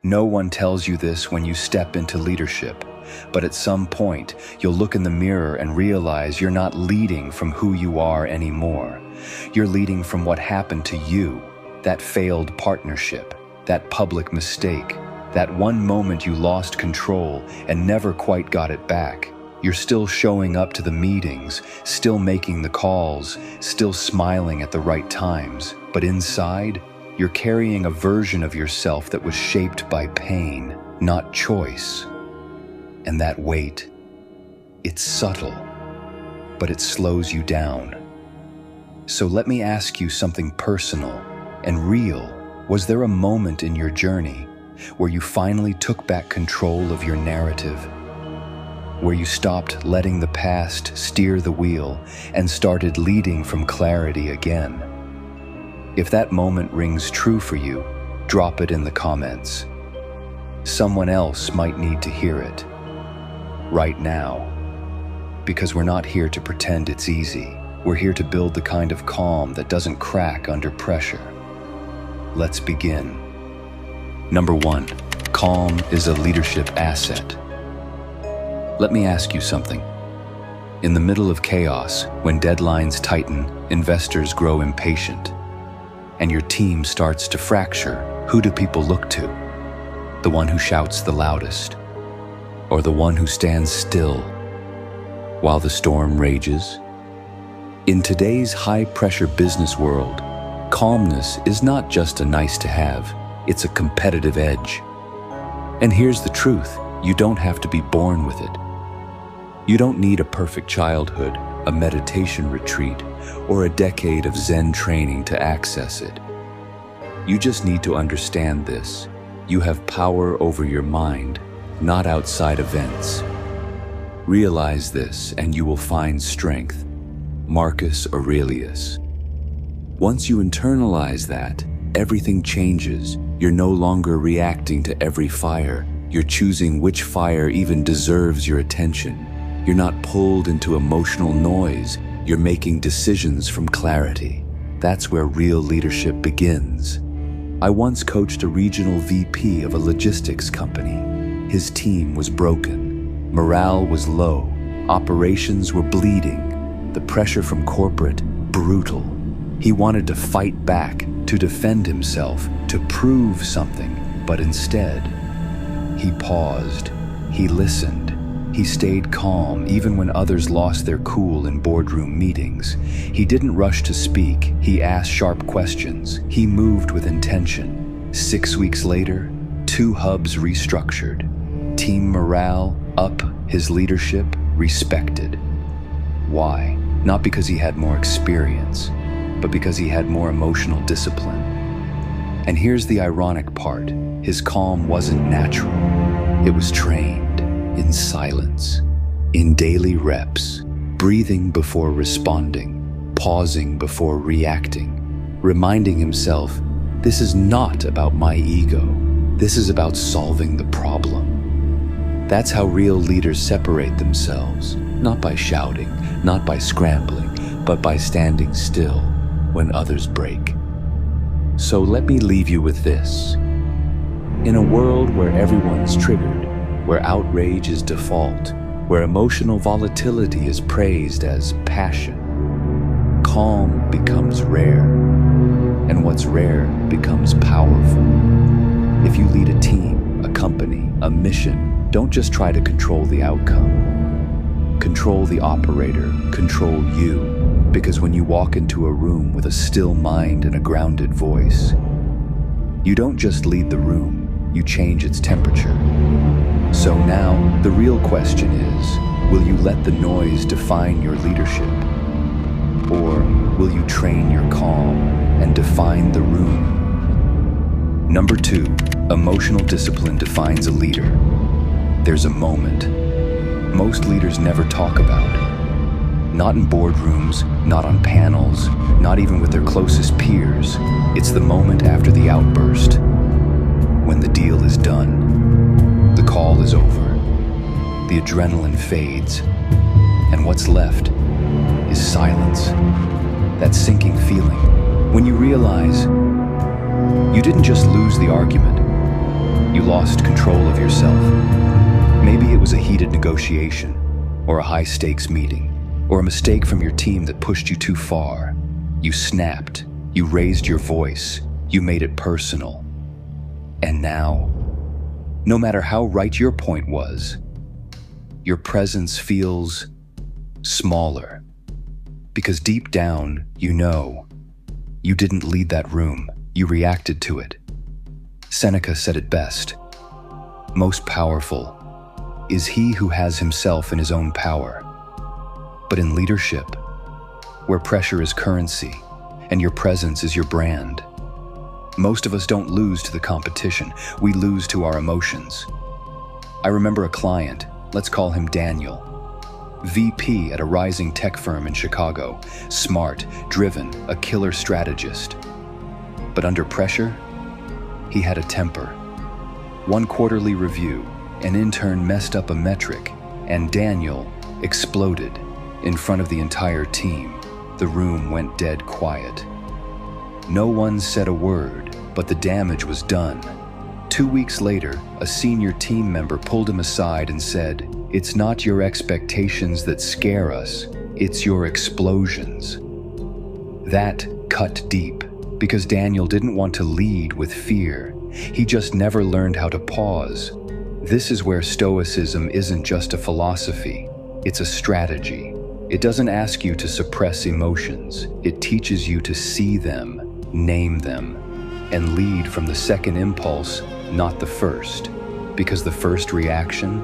No one tells you this when you step into leadership, but at some point, you'll look in the mirror and realize you're not leading from who you are anymore. You're leading from what happened to you, that failed partnership, that public mistake, that one moment you lost control and never quite got it back. You're still showing up to the meetings, still making the calls, still smiling at the right times, but inside, you're carrying a version of yourself that was shaped by pain, not choice. And that weight, it's subtle, but it slows you down. So let me ask you something personal and real. Was there a moment in your journey where you finally took back control of your narrative? Where you stopped letting the past steer the wheel and started leading from clarity again? If that moment rings true for you, drop it in the comments. Someone else might need to hear it right now, because we're not here to pretend it's easy. We're here to build the kind of calm that doesn't crack under pressure. Let's begin. Number 1, calm is a leadership asset. Let me ask you something. In the middle of chaos, when deadlines tighten, investors grow impatient, and your team starts to fracture, who do people look to? The one who shouts the loudest, or the one who stands still while the storm rages? In today's high-pressure business world, calmness is not just a nice-to-have, it's a competitive edge. And here's the truth, you don't have to be born with it. You don't need a perfect childhood, a meditation retreat, or a decade of Zen training to access it. You just need to understand this. You have power over your mind, not outside events. Realize this and you will find strength. Marcus Aurelius. Once you internalize that, everything changes. You're no longer reacting to every fire. You're choosing which fire even deserves your attention. You're not pulled into emotional noise. You're making decisions from clarity. That's where real leadership begins. I once coached a regional VP of a logistics company. His team was broken. Morale was low. Operations were bleeding. The pressure from corporate, brutal. He wanted to fight back, to defend himself, to prove something, but instead, he paused. He listened. He stayed calm even when others lost their cool in boardroom meetings. He didn't rush to speak. He asked sharp questions. He moved with intention. 6 weeks later, 2 hubs restructured. Team morale up, his leadership respected. Why? Not because he had more experience, but because he had more emotional discipline. And here's the ironic part. His calm wasn't natural. It was trained. In silence, in daily reps, breathing before responding, pausing before reacting, reminding himself, this is not about my ego, this is about solving the problem. That's how real leaders separate themselves, not by shouting, not by scrambling, but by standing still when others break. So let me leave you with this. In a world where everyone's triggered, where outrage is default, where emotional volatility is praised as passion, calm becomes rare, and what's rare becomes powerful. If you lead a team, a company, a mission, don't just try to control the outcome. Control the operator, control you, because when you walk into a room with a still mind and a grounded voice, you don't just lead the room, you change its temperature. So now, the real question is, will you let the noise define your leadership? Or will you train your calm and define the room? Number 2, emotional discipline defines a leader. There's a moment most leaders never talk about. Not in boardrooms, not on panels, not even with their closest peers. It's the moment after the outburst, when the deal is done. The call is over. The adrenaline fades. And what's left is silence. That sinking feeling when you realize you didn't just lose the argument, You lost control of yourself. Maybe it was a heated negotiation, or a high-stakes meeting, or a mistake from your team that pushed you too far. You snapped. You raised your voice. You made it personal. And now, no matter how right your point was, your presence feels smaller. Because deep down, you know, you didn't lead that room. You reacted to it. Seneca said it best. Most powerful is he who has himself in his own power. But in leadership, where pressure is currency and your presence is your brand, most of us don't lose to the competition. We lose to our emotions. I remember a client, let's call him Daniel, VP at a rising tech firm in Chicago, smart, driven, a killer strategist. But under pressure, he had a temper. One quarterly review, an intern messed up a metric, and Daniel exploded in front of the entire team. The room went dead quiet. No one said a word, but the damage was done. 2 weeks later, a senior team member pulled him aside and said, "It's not your expectations that scare us, it's your explosions." That cut deep, because Daniel didn't want to lead with fear. He just never learned how to pause. This is where Stoicism isn't just a philosophy, it's a strategy. It doesn't ask you to suppress emotions. It teaches you to see them, name them, and lead from the second impulse, not the first. Because the first reaction,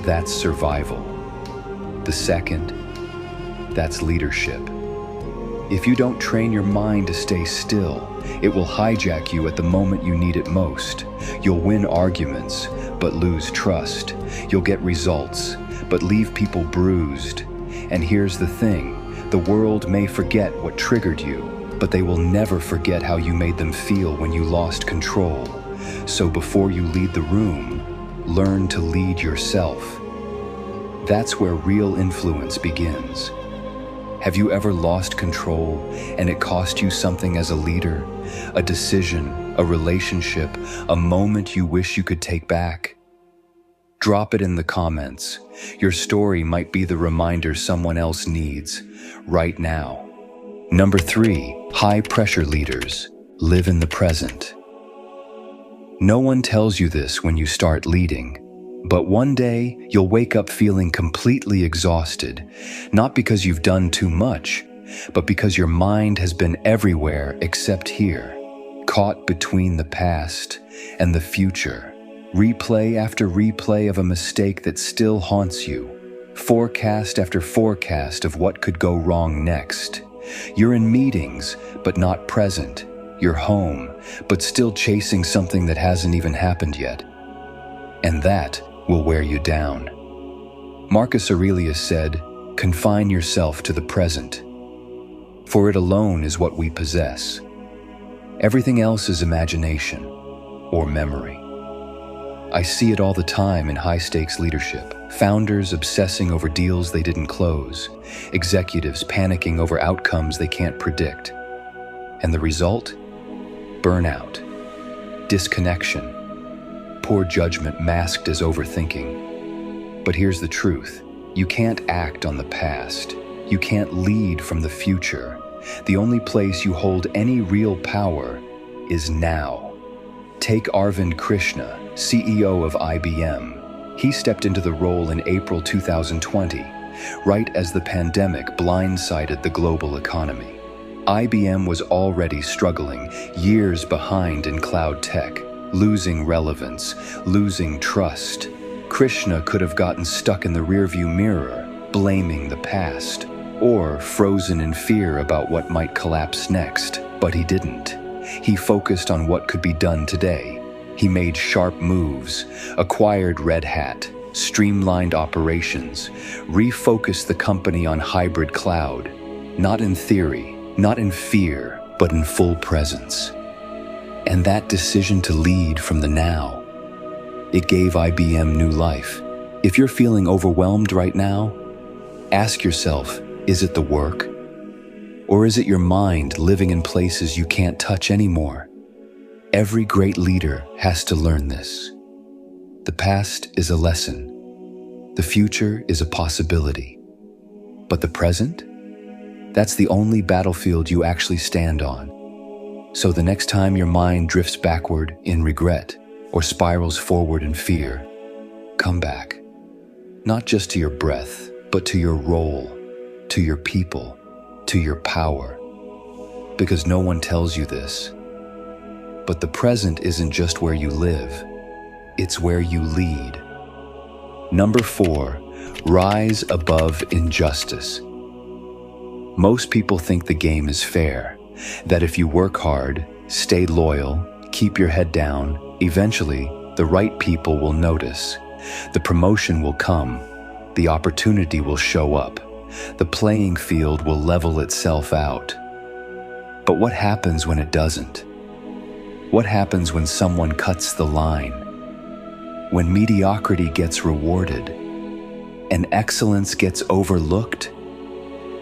that's survival. The second, that's leadership. If you don't train your mind to stay still, it will hijack you at the moment you need it most. You'll win arguments, but lose trust. You'll get results, but leave people bruised. And here's the thing, the world may forget what triggered you, but they will never forget how you made them feel when you lost control. So before you lead the room, learn to lead yourself. That's where real influence begins. Have you ever lost control and it cost you something as a leader? A decision, a relationship, a moment you wish you could take back? Drop it in the comments. Your story might be the reminder someone else needs right now. Number 3, high-pressure leaders live in the present. No one tells you this when you start leading, but one day you'll wake up feeling completely exhausted, not because you've done too much, but because your mind has been everywhere except here, caught between the past and the future. Replay after replay of a mistake that still haunts you. Forecast after forecast of what could go wrong next. You're in meetings, but not present. You're home, but still chasing something that hasn't even happened yet. And that will wear you down. Marcus Aurelius said, "Confine yourself to the present, for it alone is what we possess. Everything else is imagination or memory." I see it all the time in high-stakes leadership. Founders obsessing over deals they didn't close. Executives panicking over outcomes they can't predict. And the result? Burnout. Disconnection. Poor judgment masked as overthinking. But here's the truth. You can't act on the past. You can't lead from the future. The only place you hold any real power is now. Take Arvind Krishna, CEO of IBM. He stepped into the role in April 2020, right as the pandemic blindsided the global economy. IBM was already struggling, years behind in cloud tech, losing relevance, losing trust. Krishna could have gotten stuck in the rearview mirror, blaming the past, or frozen in fear about what might collapse next, but he didn't. He focused on what could be done today. He made sharp moves, acquired Red Hat, streamlined operations, refocused the company on hybrid cloud, not in theory, not in fear, but in full presence. And that decision to lead from the now, it gave IBM new life. If you're feeling overwhelmed right now, ask yourself, is it the work? Or is it your mind living in places you can't touch anymore? Every great leader has to learn this. The past is a lesson. The future is a possibility. But the present? That's the only battlefield you actually stand on. So the next time your mind drifts backward in regret or spirals forward in fear, come back. Not just to your breath, but to your role, to your people, to your power. Because no one tells you this. But the present isn't just where you live, it's where you lead. Number 4, rise above injustice. Most people think the game is fair, that if you work hard, stay loyal, keep your head down, eventually the right people will notice. The promotion will come, the opportunity will show up, the playing field will level itself out. But what happens when it doesn't? What happens when someone cuts the line? When mediocrity gets rewarded and excellence gets overlooked?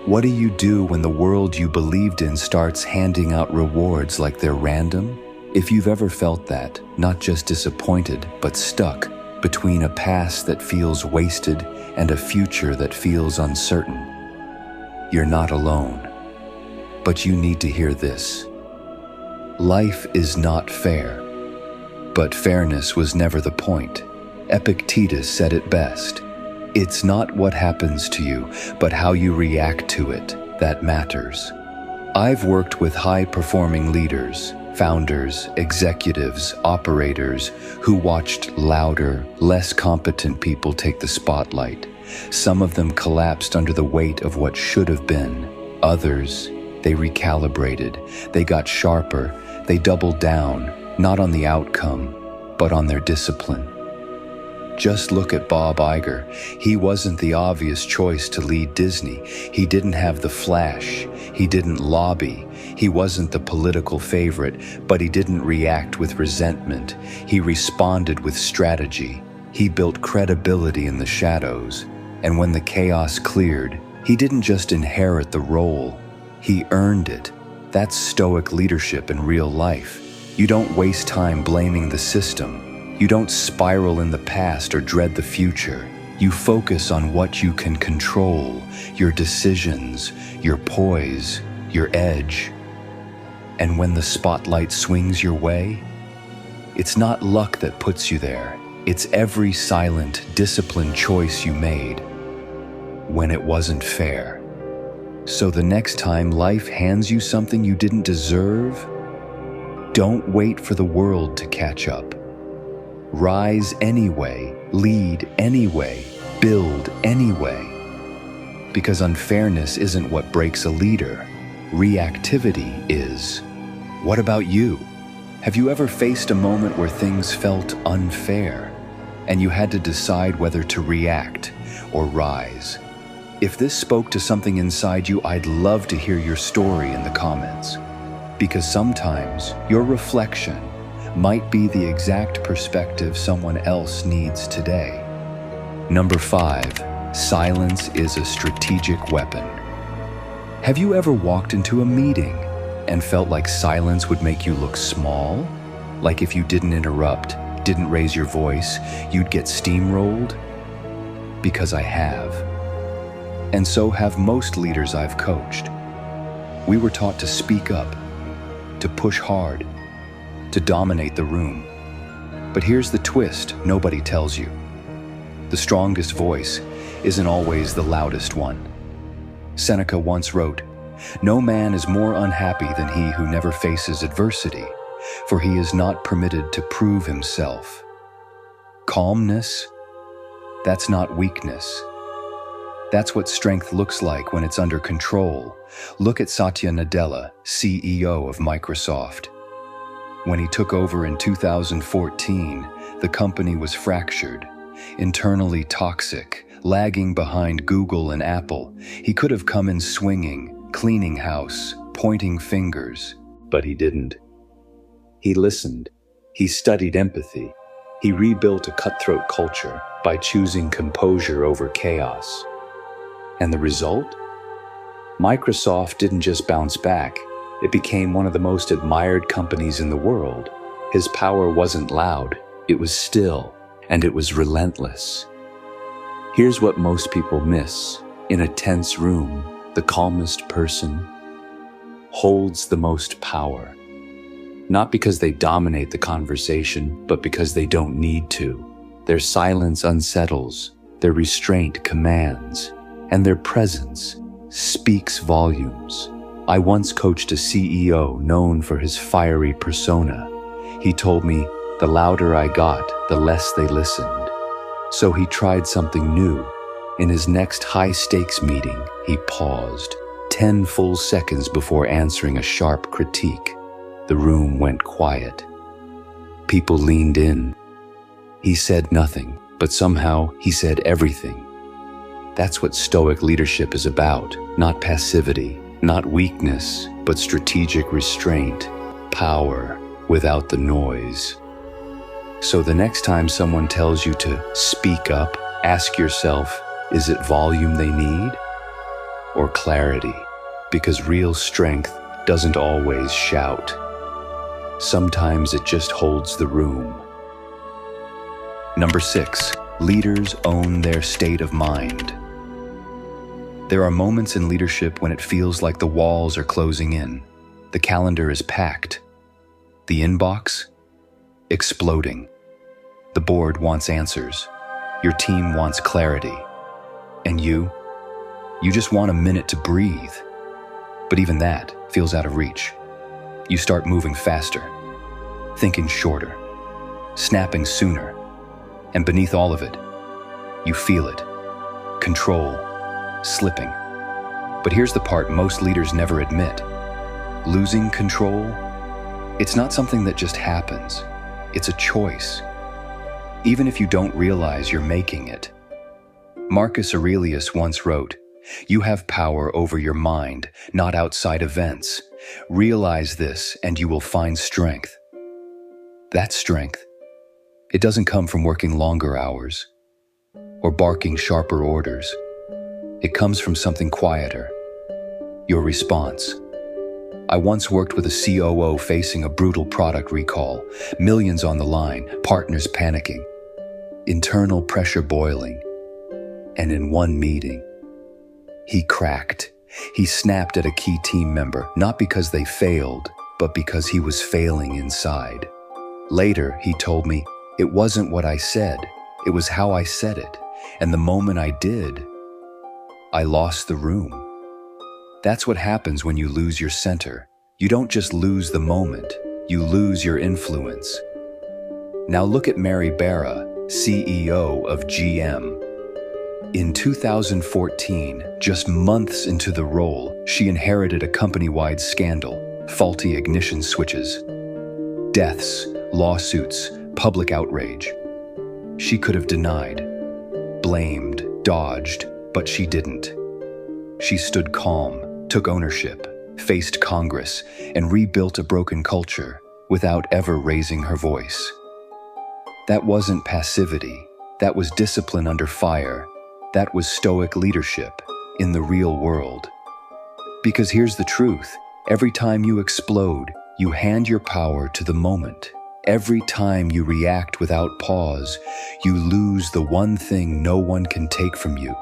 What do you do when the world you believed in starts handing out rewards like they're random? If you've ever felt that, not just disappointed, but stuck between a past that feels wasted and a future that feels uncertain, you're not alone. But you need to hear this. Life is not fair, but fairness was never the point. Epictetus said it best. It's not what happens to you, but how you react to it that matters. I've worked with high-performing leaders, founders, executives, operators who watched louder, less competent people take the spotlight. Some of them collapsed under the weight of what should have been. Others, they recalibrated, they got sharper, they doubled down, not on the outcome, but on their discipline. Just look at Bob Iger. He wasn't the obvious choice to lead Disney. He didn't have the flash. He didn't lobby. He wasn't the political favorite, but he didn't react with resentment. He responded with strategy. He built credibility in the shadows. And when the chaos cleared, he didn't just inherit the role. He earned it. That's Stoic leadership in real life. You don't waste time blaming the system. You don't spiral in the past or dread the future. You focus on what you can control, your decisions, your poise, your edge. And when the spotlight swings your way, it's not luck that puts you there. It's every silent, disciplined choice you made when it wasn't fair. So the next time life hands you something you didn't deserve, don't wait for the world to catch up. Rise anyway, lead anyway, build anyway. Because unfairness isn't what breaks a leader. Reactivity is. What about you? Have you ever faced a moment where things felt unfair and you had to decide whether to react or rise? If this spoke to something inside you, I'd love to hear your story in the comments. Because sometimes your reflection might be the exact perspective someone else needs today. Number 5, silence is a strategic weapon. Have you ever walked into a meeting and felt like silence would make you look small? Like if you didn't interrupt, didn't raise your voice, you'd get steamrolled? Because I have. And so have most leaders I've coached. We were taught to speak up, to push hard, to dominate the room. But here's the twist nobody tells you. The strongest voice isn't always the loudest one. Seneca once wrote, "No man is more unhappy than he who never faces adversity, for he is not permitted to prove himself." Calmness, that's not weakness. That's what strength looks like when it's under control. Look at Satya Nadella, CEO of Microsoft. When he took over in 2014, the company was fractured, internally toxic, lagging behind Google and Apple. He could have come in swinging, cleaning house, pointing fingers, but he didn't. He listened. He studied empathy. He rebuilt a cutthroat culture by choosing composure over chaos. And the result? Microsoft didn't just bounce back. It became one of the most admired companies in the world. His power wasn't loud, it was still, and it was relentless. Here's what most people miss. In a tense room, the calmest person holds the most power. Not because they dominate the conversation, but because they don't need to. Their silence unsettles, their restraint commands, and their presence speaks volumes. I once coached a CEO known for his fiery persona. He told me, the louder I got, the less they listened. So he tried something new. In his next high-stakes meeting, he paused, 10 full seconds before answering a sharp critique. The room went quiet. People leaned in. He said nothing, but somehow he said everything. That's what Stoic leadership is about, not passivity, not weakness, but strategic restraint, power without the noise. So the next time someone tells you to speak up, ask yourself, is it volume they need or clarity? Because real strength doesn't always shout. Sometimes it just holds the room. Number 6, leaders own their state of mind. There are moments in leadership when it feels like the walls are closing in. The calendar is packed. The inbox? Exploding. The board wants answers. Your team wants clarity. And you just want a minute to breathe. But even that feels out of reach. You start moving faster, thinking shorter, snapping sooner. And beneath all of it, you feel it. Control, slipping. But here's the part most leaders never admit. Losing control, it's not something that just happens. It's a choice. Even if you don't realize you're making it. Marcus Aurelius once wrote, "You have power over your mind, not outside events. Realize this and you will find strength." That strength, it doesn't come from working longer hours or barking sharper orders. It comes from something quieter, your response. I once worked with a COO facing a brutal product recall, millions on the line, partners panicking, internal pressure boiling. And in one meeting, he cracked. He snapped at a key team member, not because they failed, but because he was failing inside. Later, he told me, it wasn't what I said, it was how I said it. And the moment I did, I lost the room. That's what happens when you lose your center. You don't just lose the moment, you lose your influence. Now look at Barra, CEO of GM. In 2014, just months into the role, she inherited a company-wide scandal, faulty ignition switches, deaths, lawsuits, public outrage. She could have denied, blamed, dodged, but she didn't. She stood calm, took ownership, faced Congress, and rebuilt a broken culture without ever raising her voice. That wasn't passivity, that was discipline under fire. That was Stoic leadership in the real world. Because here's the truth, every time you explode, you hand your power to the moment. Every time you react without pause, you lose the one thing no one can take from you,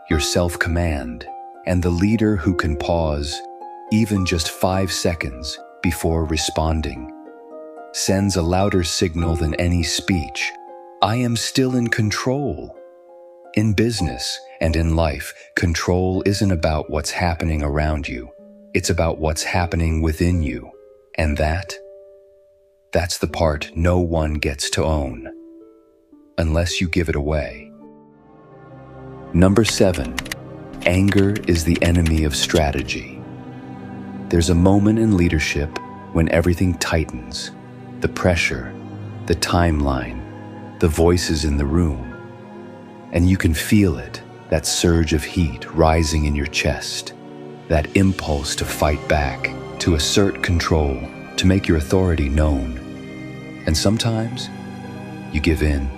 your self-command. And the leader who can pause, even just 5 seconds before responding, sends a louder signal than any speech. I am still in control. In business and in life, control isn't about what's happening around you. It's about what's happening within you. And that's the part no one gets to own, unless you give it away. Number 7, anger is the enemy of strategy. There's a moment in leadership when everything tightens, the pressure, the timeline, the voices in the room. And you can feel it, that surge of heat rising in your chest, that impulse to fight back, to assert control, to make your authority known. And sometimes, you give in,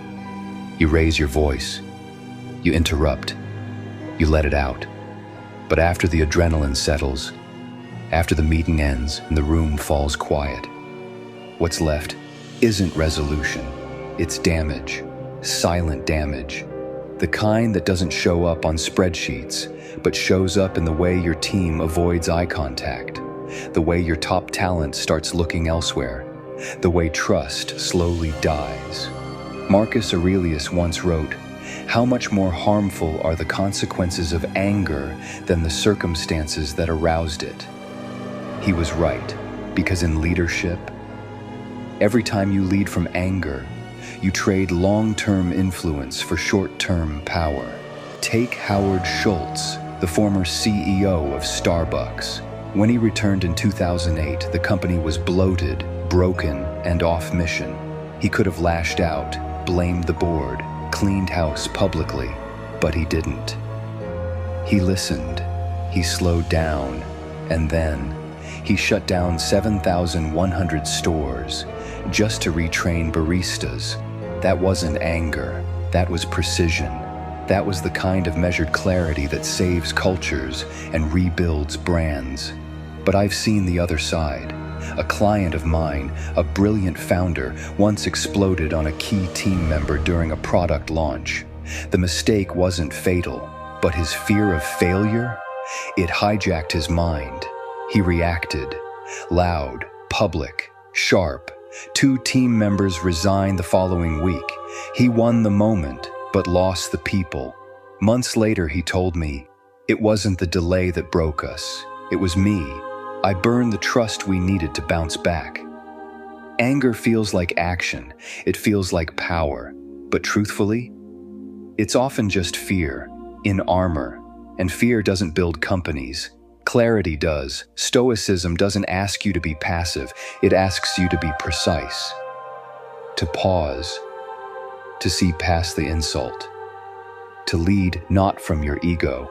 you raise your voice, you interrupt, you let it out. But after the adrenaline settles, after the meeting ends and the room falls quiet, what's left isn't resolution. It's damage. Silent damage. The kind that doesn't show up on spreadsheets, but shows up in the way your team avoids eye contact, the way your top talent starts looking elsewhere, the way trust slowly dies. Marcus Aurelius once wrote, "How much more harmful are the consequences of anger than the circumstances that aroused it?" He was right, because in leadership, every time you lead from anger, you trade long-term influence for short-term power. Take Howard Schultz, the former CEO of Starbucks. When he returned in 2008, the company was bloated, broken, and off mission. He could have lashed out, blamed the board, cleaned house publicly, but he didn't. He listened, he slowed down, and then he shut down 7,100 stores just to retrain baristas. That wasn't anger, that was precision. That was the kind of measured clarity that saves cultures and rebuilds brands. But I've seen the other side. A client of mine, a brilliant founder, once exploded on a key team member during a product launch. The mistake wasn't fatal, but his fear of failure? It hijacked his mind. He reacted. Loud, public, sharp. 2 team members resigned the following week. He won the moment, but lost the people. Months later, he told me, "It wasn't the delay that broke us. It was me. I burned the trust we needed to bounce back." Anger feels like action. It feels like power. But truthfully, it's often just fear, in armor. And fear doesn't build companies. Clarity does. Stoicism doesn't ask you to be passive. It asks you to be precise. To pause. To see past the insult. To lead not from your ego,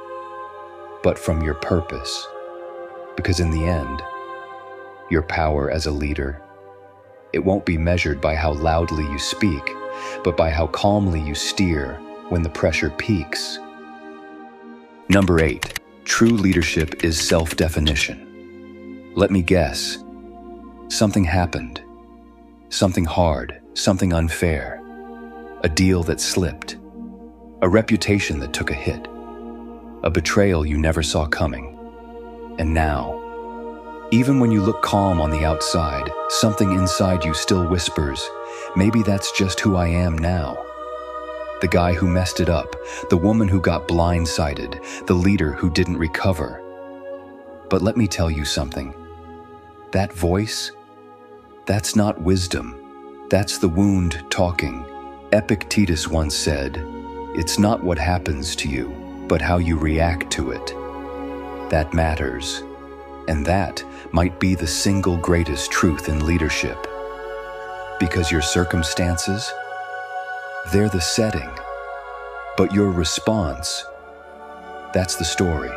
but from your purpose. Because in the end, your power as a leader, it won't be measured by how loudly you speak, but by how calmly you steer when the pressure peaks. Number 8, true leadership is self-definition. Let me guess. Something happened. Something hard, something unfair. A deal that slipped. A reputation that took a hit. A betrayal you never saw coming. And now, even when you look calm on the outside, something inside you still whispers, maybe that's just who I am now. The guy who messed it up, the woman who got blindsided, the leader who didn't recover. But let me tell you something. That voice, that's not wisdom. That's the wound talking. Epictetus once said, "It's not what happens to you, but how you react to it. That matters." And that might be the single greatest truth in leadership. Because your circumstances, they're the setting. But your response, that's the story.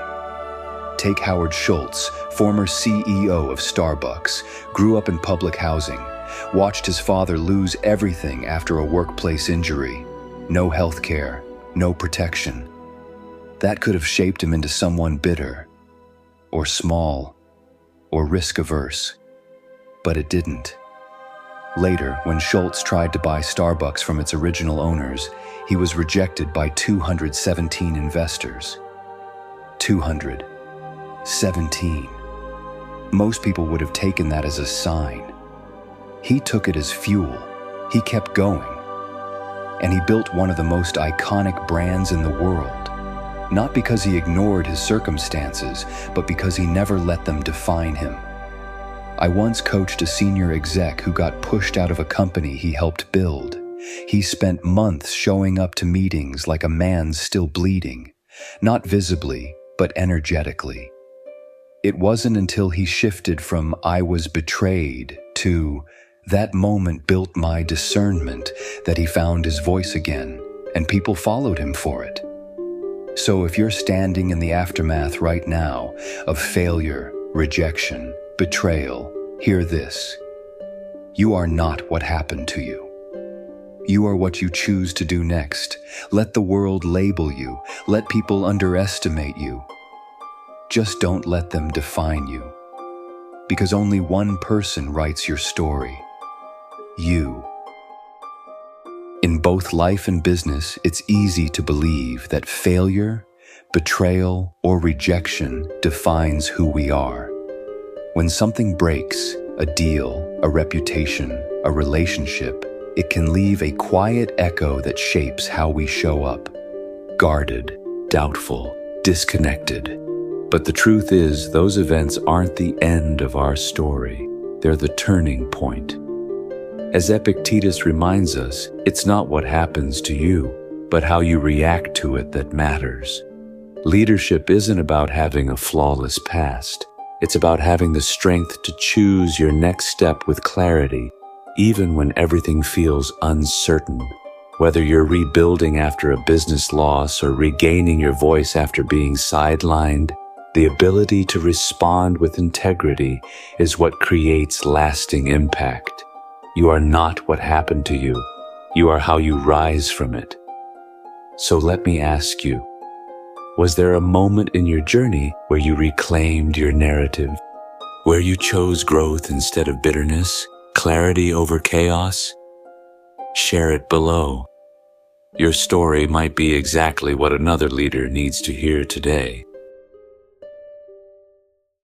Take Howard Schultz, former CEO of Starbucks, grew up in public housing, watched his father lose everything after a workplace injury. No health care, no protection. That could have shaped him into someone bitter, or small, or risk-averse. But it didn't. Later, when Schultz tried to buy Starbucks from its original owners, he was rejected by 217 investors. 217. Most people would have taken that as a sign. He took it as fuel. He kept going. And he built one of the most iconic brands in the world. Not because he ignored his circumstances, but because he never let them define him. I once coached a senior exec who got pushed out of a company he helped build. He spent months showing up to meetings like a man still bleeding, not visibly, but energetically. It wasn't until he shifted from "I was betrayed" to "that moment built my discernment" that he found his voice again, and people followed him for it. So if you're standing in the aftermath right now of failure, rejection, betrayal, hear this. You are not what happened to you. You are what you choose to do next. Let the world label you. Let people underestimate you. Just don't let them define you. Because only one person writes your story. you. In both life and business, it's easy to believe that failure, betrayal, or rejection defines who we are. When something breaks, a deal, a reputation, a relationship, it can leave a quiet echo that shapes how we show up. Guarded, doubtful, disconnected. But the truth is, those events aren't the end of our story. They're the turning point. As Epictetus reminds us, it's not what happens to you, but how you react to it that matters. Leadership isn't about having a flawless past. It's about having the strength to choose your next step with clarity, even when everything feels uncertain. Whether you're rebuilding after a business loss or regaining your voice after being sidelined, the ability to respond with integrity is what creates lasting impact. You are not what happened to you. You are how you rise from it. So let me ask you, was there a moment in your journey where you reclaimed your narrative, where you chose growth instead of bitterness, clarity over chaos? Share it below. Your story might be exactly what another leader needs to hear today.